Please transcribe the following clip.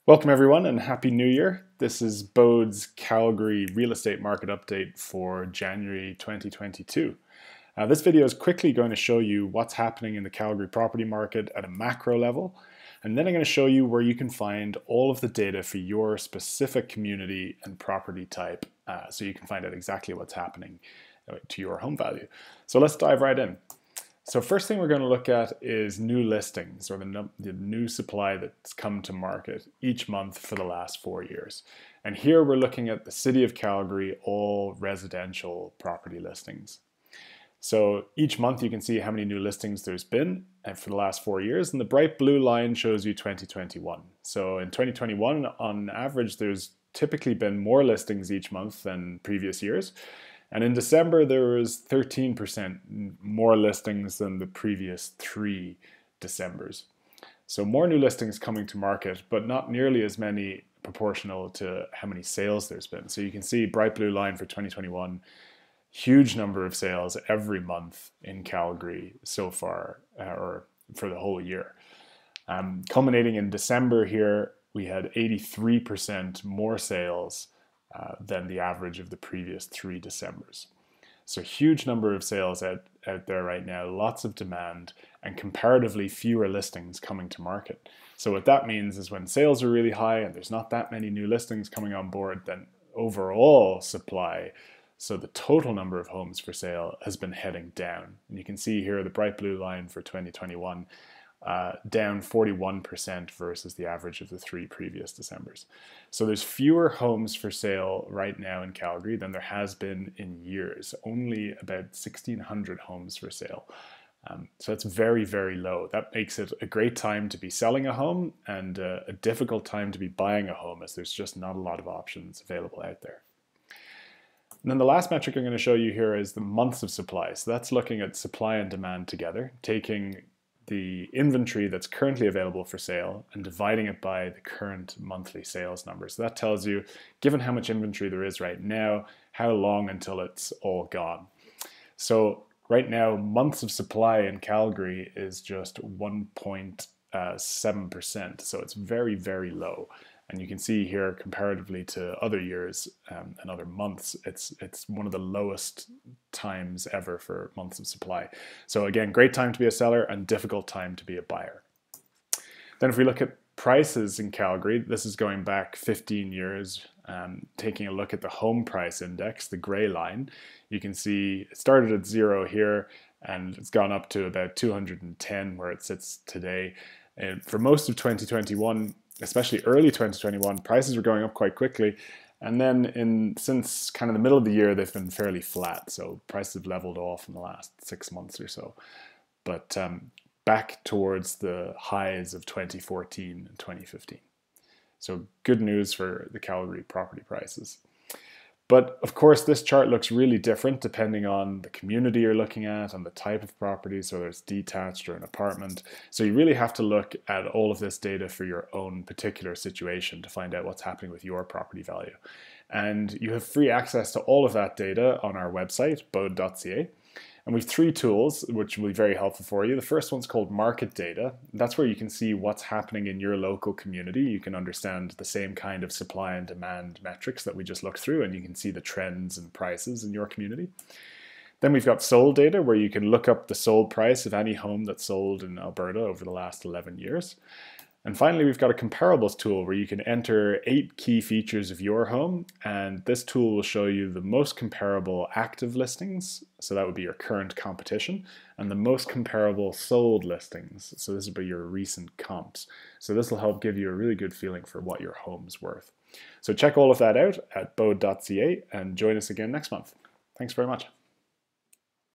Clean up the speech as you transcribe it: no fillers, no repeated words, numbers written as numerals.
Welcome everyone and Happy New Year. This is Bode's Calgary real estate market update for January 2022. This video is quickly going to show you what's happening in the Calgary property market at a macro level, and then I'm going to show you where you can find all of the data for your specific community and property type so you can find out exactly what's happening to your home value. So let's dive right in. So first thing we're going to look at is new listings, or the new supply that's come to market each month for the last 4 years. And here we're looking at the City of Calgary, all residential property listings. So each month you can see how many new listings there's been for the last 4 years, and the bright blue line shows you 2021. So in 2021, on average, there's typically been more listings each month than previous years. And in December, there was 13% more listings than the previous 3 Decembers. So more new listings coming to market, but not nearly as many proportional to how many sales there's been. So you can see bright blue line for 2021, huge number of sales every month in Calgary so far, or for the whole year. Culminating in December here, we had 83% more sales than the average of the previous 3 Decembers. So huge number of sales out there right now, lots of demand, and comparatively fewer listings coming to market. So what that means is when sales are really high and there's not that many new listings coming on board, then overall supply, so the total number of homes for sale, has been heading down. And you can see here the bright blue line for 2021, down 41% versus the average of the 3 previous Decembers. So there's fewer homes for sale right now in Calgary than there has been in years. Only about 1,600 homes for sale. So that's very, very low. That makes it a great time to be selling a home and a difficult time to be buying a home, as there's just not a lot of options available out there. And then the last metric I'm going to show you here is the months of supply. So that's looking at supply and demand together, taking the inventory that's currently available for sale and dividing it by the current monthly sales numbers. So that tells you, given how much inventory there is right now, how long until it's all gone. So right now, months of supply in Calgary is just 1.7%. So it's very, very low. And you can see here, comparatively to other years and other months, it's one of the lowest times ever for months of supply. So again, great time to be a seller and difficult time to be a buyer. Then if we look at prices in Calgary, this is going back 15 years, taking a look at the home price index, the gray line. You can see it started at 0 here and it's gone up to about 210 where it sits today. And for most of 2021, especially early 2021, prices were going up quite quickly. And then since kind of the middle of the year, they've been fairly flat. So prices have leveled off in the last 6 months or so. But back towards the highs of 2014 and 2015. So good news for the Calgary property prices. But of course, this chart looks really different depending on the community you're looking at and the type of property, so whether it's detached or an apartment. So you really have to look at all of this data for your own particular situation to find out what's happening with your property value. And you have free access to all of that data on our website, bode.ca. And we have 3 tools which will be very helpful for you. The first one's called Market Data. That's where you can see what's happening in your local community. You can understand the same kind of supply and demand metrics that we just looked through, and you can see the trends and prices in your community. Then we've got Sold Data, where you can look up the sold price of any home that's sold in Alberta over the last 11 years. And finally, we've got a comparables tool where you can enter 8 key features of your home, and this tool will show you the most comparable active listings, so that would be your current competition, and the most comparable sold listings, so this would be your recent comps. So this will help give you a really good feeling for what your home's worth. So check all of that out at bode.ca and join us again next month. Thanks very much.